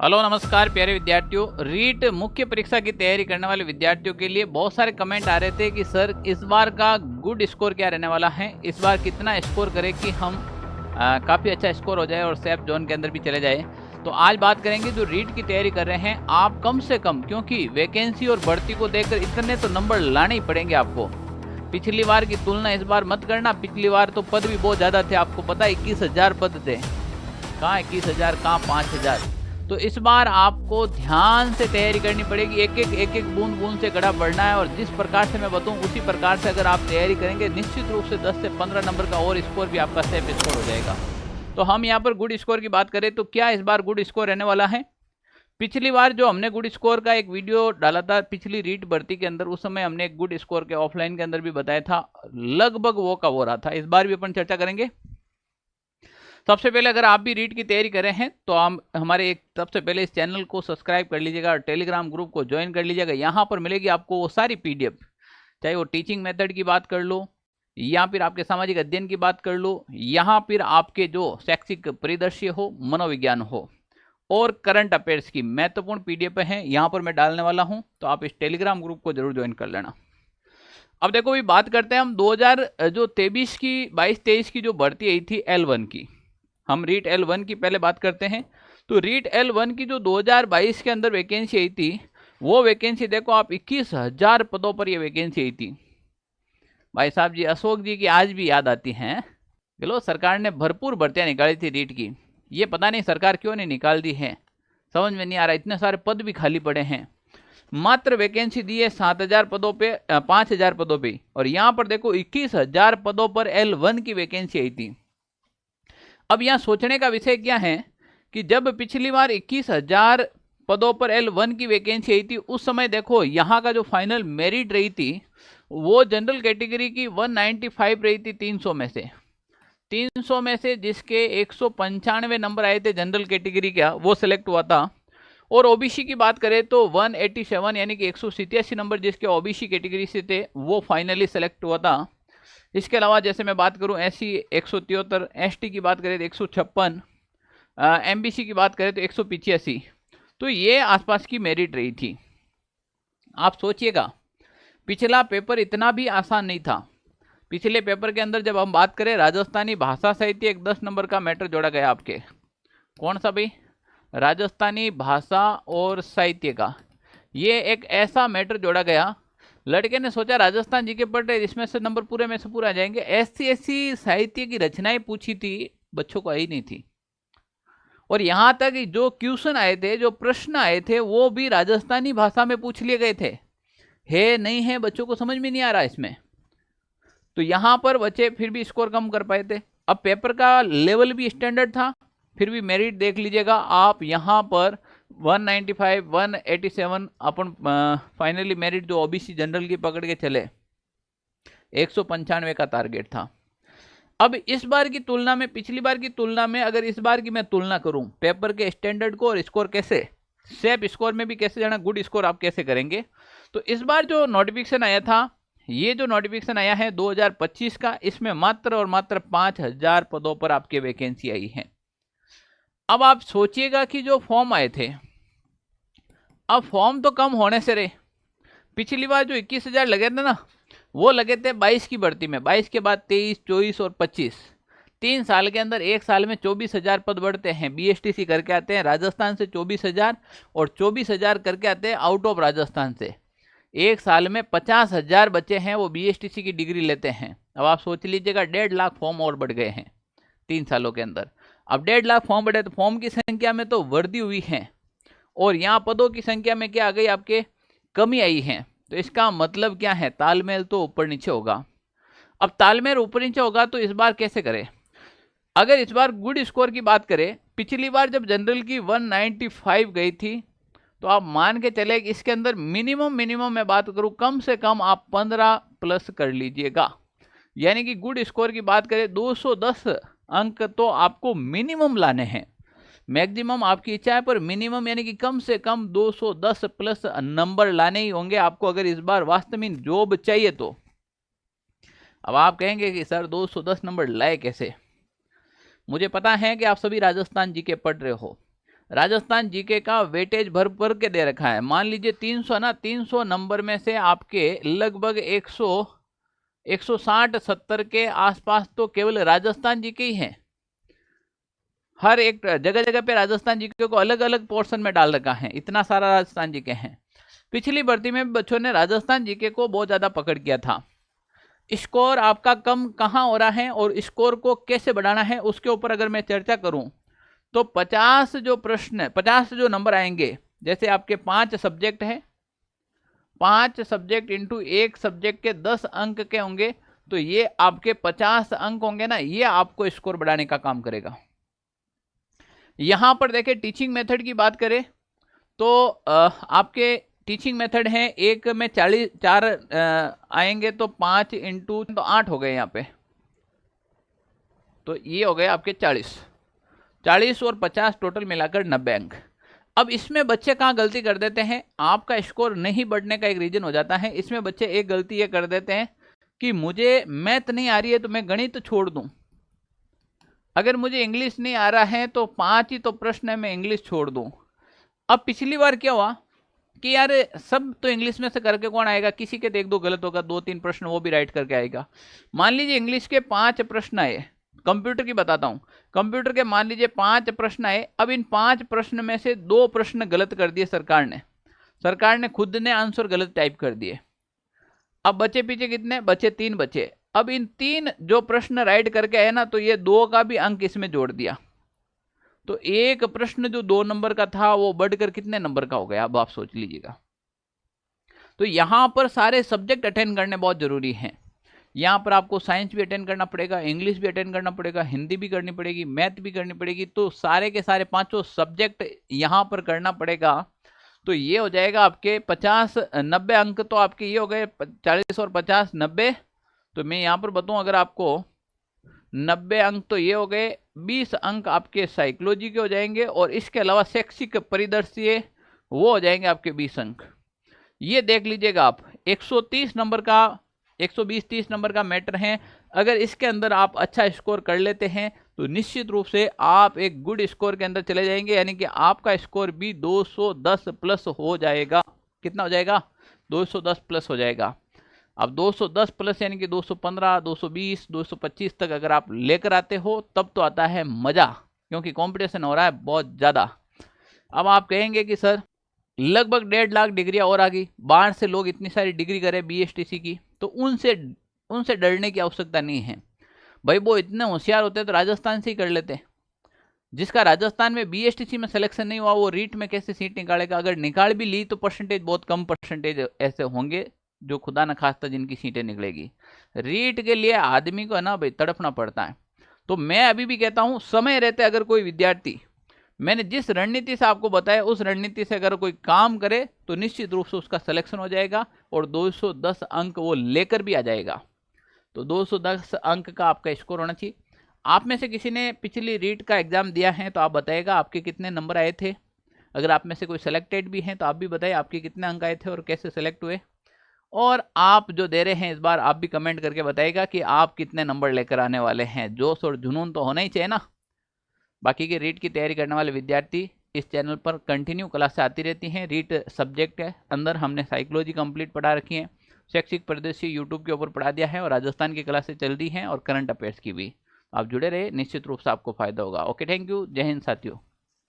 Hello नमस्कार प्यारे विद्यार्थियों। रीट मुख्य परीक्षा की तैयारी करने वाले विद्यार्थियों के लिए बहुत सारे कमेंट आ रहे थे कि सर इस बार का गुड स्कोर क्या रहने वाला है, इस बार कितना स्कोर करें कि हम काफ़ी अच्छा स्कोर हो जाए और सेफ जोन के अंदर भी चले जाए। तो आज बात करेंगे जो रीट की तैयारी कर रहे हैं आप कम से कम, क्योंकि वैकेंसी और भर्ती को देखकर इतने तो नंबर लाने ही पड़ेंगे आपको। पिछली बार की तुलना इस बार मत करना, पिछली बार तो पद भी बहुत ज़्यादा थे, आपको पता है 21,000 पद थे। कहाँ 21,000, कहाँ 5,000। तो इस बार आपको ध्यान से तैयारी करनी पड़ेगी, एक एक बूंद बूंद से गड़ा बढ़ना है। और जिस प्रकार से मैं बताऊं उसी प्रकार से अगर आप तैयारी करेंगे निश्चित रूप से 10 से 15 नंबर का और स्कोर भी आपका सेफ स्कोर हो जाएगा। तो हम यहाँ पर गुड स्कोर की बात करें तो क्या इस बार गुड स्कोर रहने वाला है। पिछली बार जो हमने गुड स्कोर का एक वीडियो डाला था पिछली रीट भर्ती के अंदर, उस समय हमने एक गुड स्कोर के ऑफलाइन के अंदर भी बताया था, लगभग वो का वो रहा था। इस बार भी अपन चर्चा करेंगे। सबसे पहले अगर आप भी रीट की तैयारी कर रहे हैं तो आप हमारे सबसे पहले इस चैनल को सब्सक्राइब कर लीजिएगा और टेलीग्राम ग्रुप को ज्वाइन कर लीजिएगा। यहाँ पर मिलेगी आपको वो सारी पीडीएफ, चाहे वो टीचिंग मेथड की बात कर लो या फिर आपके सामाजिक अध्ययन की बात कर लो, यहाँ फिर आपके जो शैक्षिक परिदृश्य हो, मनोविज्ञान हो और करंट अफेयर्स की महत्वपूर्ण पीडीएफ है यहाँ पर मैं डालने वाला हूँ। तो आप इस टेलीग्राम ग्रुप को जरूर ज्वाइन कर लेना। अब देखो भी बात करते हैं हम 2023 की 22-23 की जो भर्ती आई थी L1 की। हम रीट L1 की पहले बात करते हैं। तो रीट L1 की जो 2022 के अंदर वैकेंसी आई थी, वो वैकेंसी देखो आप 21,000 पदों पर ये वैकेंसी आई थी। भाई साहब जी, अशोक जी की आज भी याद आती हैं। चलो, सरकार ने भरपूर भर्तियां निकाली थी रीट की, ये पता नहीं सरकार क्यों नहीं निकाल दी है, समझ में नहीं आ रहा। इतने सारे पद भी खाली पड़े हैं, मात्र वैकेंसी दी है 7,000 पदों पे, 5,000 पदों पे। और यहाँ पर देखो 21,000 पदों पर L1 की वैकेंसी आई थी। अब यहाँ सोचने का विषय क्या है कि जब पिछली बार 21,000 पदों पर L1 की वैकेंसी आई थी, उस समय देखो यहाँ का जो फाइनल मेरिट रही थी वो जनरल कैटेगरी की 195 रही थी 300 में से। 300 में से जिसके 195 नंबर आए थे जनरल कैटेगरी का, वो सिलेक्ट हुआ था। और ओबीसी की बात करें तो 187 यानी कि 187 नंबर जिसके ओबीसी कैटेगरी से थे वो फाइनली सेलेक्ट हुआ था। इसके अलावा जैसे मैं बात करूं एससी 173, एसटी की बात करें तो 156, एमबीसी की बात करें तो 185। तो ये आसपास की मेरिट रही थी। आप सोचिएगा पिछला पेपर इतना भी आसान नहीं था। पिछले पेपर के अंदर जब हम बात करें राजस्थानी भाषा साहित्य, एक 10 नंबर का मैटर जोड़ा गया आपके। कौन सा भाई? राजस्थानी भाषा और साहित्य का ये एक ऐसा मैटर जोड़ा गया। लड़के ने सोचा राजस्थान जी के पढ़ रहे, इसमें से नंबर पूरे में से पूरा आ जाएंगे। ऐसी साहित्य की रचनाएं पूछी थी, बच्चों को आई नहीं थी। और यहां तक जो क्वेश्चन आए थे, जो प्रश्न आए थे, वो भी राजस्थानी भाषा में पूछ लिए गए थे। है नहीं है, बच्चों को समझ में नहीं आ रहा इसमें। तो यहां पर बच्चे फिर भी स्कोर कम कर पाए थे। अब पेपर का लेवल भी स्टैंडर्ड था, फिर भी मेरिट देख लीजिएगा आप। यहाँ पर 195, 187 अपन फाइनली मेरिट जो ओबीसी जनरल की पकड़ के चले, 195 का टारगेट था। अब इस बार की तुलना में, पिछली बार की तुलना में अगर इस बार की मैं तुलना करूं पेपर के स्टैंडर्ड को और स्कोर कैसे, सेफ स्कोर में भी कैसे जाना, गुड स्कोर आप कैसे करेंगे। तो इस बार जो नोटिफिकेशन आया था, ये जो नोटिफिकेशन आया है 2025 का, इसमें मात्र और मात्र 5,000 पदों पर आपके वैकेंसी आई है। अब आप सोचिएगा कि जो फॉर्म आए थे, अब फॉर्म तो कम होने से रहे। पिछली बार जो 21,000 लगे थे ना, वो लगे थे 22 की भर्ती में, 22 के बाद 23, 24 और 25। 3 साल के अंदर एक साल में 24,000 पद बढ़ते हैं। बीएसटीसी करके आते हैं राजस्थान से 24,000 और 24,000 करके आते हैं आउट ऑफ राजस्थान से। एक साल में 50,000 बच्चे हैं वो बीएसटीसी की डिग्री लेते हैं। अब आप सोच लीजिएगा 1.5 लाख फॉर्म और बढ़ गए हैं 3 सालों के अंदर। अब 1.5 लाख फॉर्म बढ़े तो फॉर्म की संख्या में तो वृद्धि हुई है और यहाँ पदों की संख्या में क्या आ गई, आपके कमी आई है। तो इसका मतलब क्या है, तालमेल तो ऊपर नीचे होगा। अब तालमेल ऊपर नीचे होगा तो इस बार कैसे करें। अगर इस बार गुड स्कोर की बात करें, पिछली बार जब जनरल की 195 गई थी, तो आप मान के चले कि इसके अंदर मिनिमम मैं बात करूं, कम से कम आप 15 प्लस कर लीजिएगा। यानी कि गुड स्कोर की बात करें 210 अंक तो आपको मिनिमम लाने हैं। मैक्सिमम आपकी इच्छा है, पर मिनिमम यानी कि कम से कम 210 प्लस नंबर लाने ही होंगे आपको अगर इस बार वास्तव में जॉब चाहिए तो। अब आप कहेंगे कि सर 210 नंबर लाए कैसे। मुझे पता है कि आप सभी राजस्थान जी के पढ़ रहे हो। राजस्थान जीके का वेटेज भर भर के दे रखा है। मान लीजिए 300 ना, 300 नंबर में से आपके लगभग 160-70 के आसपास तो केवल राजस्थान जीके ही हैं। हर एक जगह जगह पे राजस्थान जीके को अलग अलग पोर्शन में डाल रखा है, इतना सारा राजस्थान जीके हैं। पिछली भर्ती में बच्चों ने राजस्थान जीके को बहुत ज्यादा पकड़ किया था। स्कोर आपका कम कहाँ हो रहा है और स्कोर को कैसे बढ़ाना है उसके ऊपर अगर मैं चर्चा करूं तो 50 जो नंबर आएंगे, जैसे आपके 5 सब्जेक्ट हैं, 5 सब्जेक्ट इंटू 1 सब्जेक्ट के 10 अंक के होंगे, तो ये आपके 50 अंक होंगे ना, ये आपको स्कोर बढ़ाने का काम करेगा। यहां पर देखें टीचिंग मेथड की बात करें तो आपके टीचिंग मेथड है, एक में 4 आएंगे तो 5 इंटू तो 8 हो गए यहाँ पे, तो ये हो गए आपके 40 और 50 टोटल मिलाकर 90 अंक। अब इसमें बच्चे कहाँ गलती कर देते हैं, आपका स्कोर नहीं बढ़ने का एक रीजन हो जाता है। इसमें बच्चे एक गलती ये कर देते हैं कि मुझे मैथ नहीं आ रही है तो मैं गणित छोड़ दूं, अगर मुझे इंग्लिश नहीं आ रहा है तो 5 ही तो प्रश्न है, मैं इंग्लिश छोड़ दूं। अब पिछली बार क्या हुआ कि यार सब तो इंग्लिश में से करके कौन आएगा, किसी के एक दो गलत होगा, 2-3 प्रश्न वो भी राइट करके आएगा। मान लीजिए इंग्लिश के 5 प्रश्न आए, कंप्यूटर की बताता हूं, कंप्यूटर के मान लीजिए 5 प्रश्न आए। अब इन 5 प्रश्न में से 2 प्रश्न गलत कर दिए सरकार ने खुद ने आंसर गलत टाइप कर दिए। अब बचे पीछे कितने बचे, 3 बचे। अब इन 3 जो प्रश्न राइट करके आए ना, तो ये 2 का भी अंक इसमें जोड़ दिया, तो एक प्रश्न जो 2 नंबर का था वो बढ़कर कितने नंबर का हो गया, अब आप सोच लीजिएगा। तो यहां पर सारे सब्जेक्ट अटेंड करने बहुत जरूरी हैं। यहाँ पर आपको साइंस भी अटेंड करना पड़ेगा, इंग्लिश भी अटेंड करना पड़ेगा, हिंदी भी करनी पड़ेगी, मैथ भी करनी पड़ेगी, तो सारे के सारे 5 सब्जेक्ट यहाँ पर करना पड़ेगा। तो ये हो जाएगा आपके 50-90 अंक, तो आपके ये हो गए 40 और 50-90। तो मैं यहाँ पर बताऊँ अगर आपको 90 अंक, तो ये हो गए 20 अंक आपके साइकोलॉजी के हो जाएंगे, और इसके अलावा शैक्षिक परिदृश्य वो हो जाएंगे आपके 20 अंक। ये देख लीजिएगा आप 130 नंबर का 120-30 नंबर का मैटर है। अगर इसके अंदर आप अच्छा स्कोर कर लेते हैं तो निश्चित रूप से आप एक गुड स्कोर के अंदर चले जाएंगे, यानी कि आपका स्कोर भी 210 प्लस हो जाएगा। कितना हो जाएगा, 210 प्लस हो जाएगा। अब 210 प्लस यानी कि 215, 220, 225 तक अगर आप लेकर आते हो तब तो आता है मजा, क्योंकि कंपटीशन हो रहा है बहुत ज्यादा। अब आप कहेंगे कि सर लगभग 1.5 लाख डिग्रियां और आ गई, बाहर से लोग इतनी सारी डिग्री करें बीएसटीसी की, तो उनसे डरने की आवश्यकता नहीं है भाई। वो इतने होशियार होते तो राजस्थान से ही कर लेते। जिसका राजस्थान में बीएसटीसी में सिलेक्शन नहीं हुआ वो रीट में कैसे सीट निकालेगा, अगर निकाल भी ली तो परसेंटेज बहुत कम परसेंटेज ऐसे होंगे जो खुदा न खास्ता जिनकी सीटें निकलेगी। रीट के लिए आदमी को है ना भाई तड़पना पड़ता है। तो मैं अभी भी कहता हूं समय रहते अगर कोई विद्यार्थी मैंने जिस रणनीति से आपको बताया उस रणनीति से अगर कोई काम करे तो निश्चित रूप से उसका सिलेक्शन हो जाएगा और 210 अंक वो लेकर भी आ जाएगा। तो 210 अंक का आपका स्कोर होना चाहिए। आप में से किसी ने पिछली रीट का एग्जाम दिया है तो आप बताइएगा आपके कितने नंबर आए थे। अगर आप में से कोई सिलेक्टेड भी हैं तो आप भी बताइए आपके कितने अंक आए थे और कैसे सिलेक्ट हुए। और आप जो दे रहे हैं इस बार आप भी कमेंट करके बताइएगा कि आप कितने नंबर लेकर आने वाले हैं। जोश और जुनून तो होना ही चाहिए ना। बाकी के रीट की तैयारी करने वाले विद्यार्थी इस चैनल पर कंटिन्यू क्लास आती रहती हैं। रीट सब्जेक्ट के अंदर हमने साइकोलॉजी कंप्लीट पढ़ा रखी है, शैक्षिक परिदृश्य यूट्यूब के ऊपर पढ़ा दिया है और राजस्थान की क्लासें चल रही हैं और करंट अफेयर्स की भी। आप जुड़े रहे, निश्चित रूप से आपको फायदा होगा। ओके, थैंक यू, जय हिंद साथियों।